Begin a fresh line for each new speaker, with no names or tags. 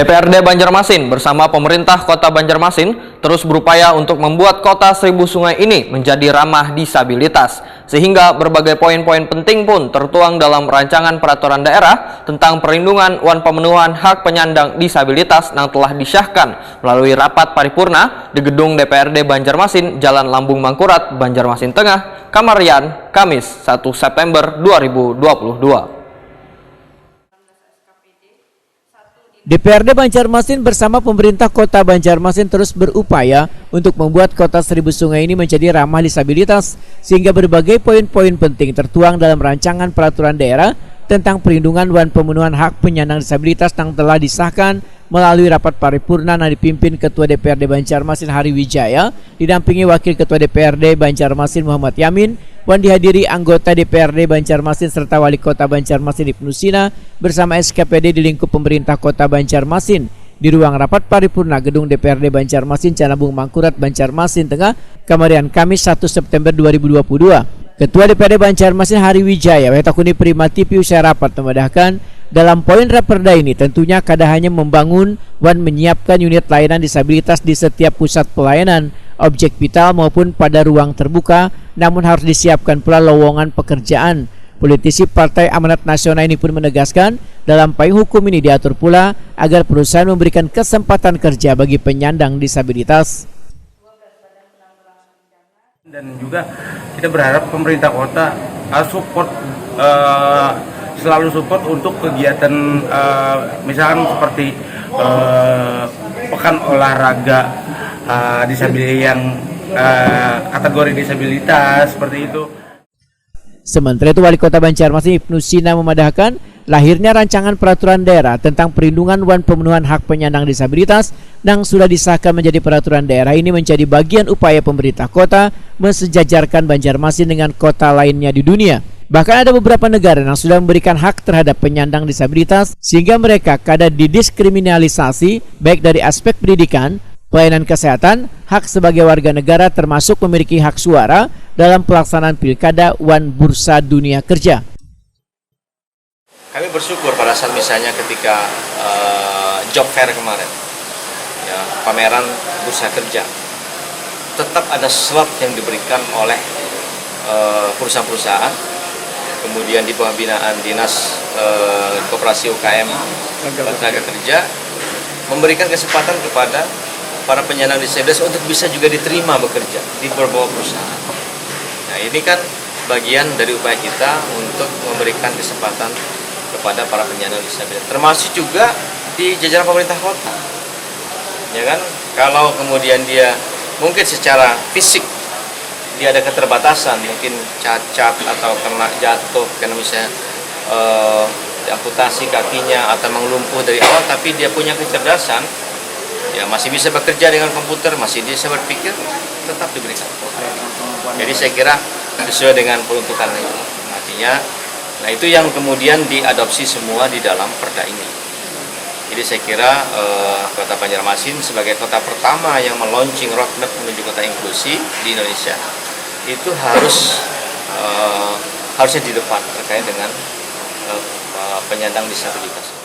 DPRD Banjarmasin bersama pemerintah Kota Banjarmasin terus berupaya untuk membuat Kota Seribu Sungai ini menjadi ramah disabilitas, sehingga berbagai poin-poin penting pun tertuang dalam rancangan peraturan daerah tentang perlindungan dan pemenuhan hak penyandang disabilitas yang telah disahkan melalui rapat paripurna di gedung DPRD Banjarmasin, Jalan Lambung Mangkurat, Banjarmasin Tengah, Kamarian, Kamis 1 September 2022.
DPRD Banjarmasin bersama pemerintah Kota Banjarmasin terus berupaya untuk membuat Kota Seribu Sungai ini menjadi ramah disabilitas, sehingga berbagai poin-poin penting tertuang dalam rancangan peraturan daerah tentang perlindungan dan pemenuhan hak penyandang disabilitas yang telah disahkan melalui rapat paripurna yang dipimpin Ketua DPRD Banjarmasin Hari Wijaya, didampingi Wakil Ketua DPRD Banjarmasin Muhammad Yamin, dan dihadiri anggota DPRD Banjarmasin serta Wali Kota Banjarmasin Ibnu Sina bersama SKPD di lingkup pemerintah Kota Banjarmasin di ruang rapat paripurna gedung DPRD Banjarmasin, Jalan Lambung Mangkurat, Banjarmasin Tengah, Kamarian, Kamis 1 September 2022. Ketua DPRD Banjarmasin Hari Wijaya Wetakuni Prima TV usai rapat memedahkan dalam poin raperda ini tentunya kada hanya membangun dan menyiapkan unit layanan disabilitas di setiap pusat pelayanan, objek vital maupun pada ruang terbuka, namun harus disiapkan pula lowongan pekerjaan. Politisi Partai Amanat Nasional ini pun menegaskan dalam payung hukum ini diatur pula agar perusahaan memberikan kesempatan kerja bagi penyandang disabilitas.
Dan juga kita berharap pemerintah kota support, selalu support untuk kegiatan misalkan seperti pekan olahraga disabilitas yang kategori disabilitas seperti itu.
Sementara itu Wali Kota Banjarmasin Ibnu Sina memadahkan lahirnya rancangan peraturan daerah tentang perlindungan dan pemenuhan hak penyandang disabilitas yang sudah disahkan menjadi peraturan daerah ini menjadi bagian upaya pemerintah kota mensejajarkan Banjarmasin dengan kota lainnya di dunia. Bahkan ada beberapa negara yang sudah memberikan hak terhadap penyandang disabilitas sehingga mereka kada didiskriminalisasi baik dari aspek pendidikan, pelayanan kesehatan, hak sebagai warga negara termasuk memiliki hak suara dalam pelaksanaan pilkada dan bursa dunia kerja.
Kami bersyukur pada saat misalnya ketika job fair kemarin, ya, pameran bursa kerja, tetap ada slot yang diberikan oleh perusahaan-perusahaan, kemudian di bawah binaan Dinas Koperasi UKM Tenaga Kerja, memberikan kesempatan kepada para penyandang disabilitas untuk bisa juga diterima bekerja di beberapa perusahaan. Nah, ini kan bagian dari upaya kita untuk memberikan kesempatan kepada para penyandang disabilitas, termasuk juga di jajaran pemerintah kota. Ya kan, kalau kemudian dia mungkin secara fisik dia ada keterbatasan, mungkin cacat atau kena jatuh karena misalnya amputasi kakinya atau lumpuh dari awal, tapi dia punya kecerdasan, ya masih bisa bekerja dengan komputer, masih bisa berpikir, tetap diberikan. Jadi saya kira sesuai dengan peruntukan itu. Artinya, nah itu yang kemudian diadopsi semua di dalam perda ini. Jadi saya kira Kota Banjarmasin sebagai kota pertama yang meluncing roadmap menuju kota inklusi di Indonesia itu harusnya di depan terkait dengan penyandang disabilitas.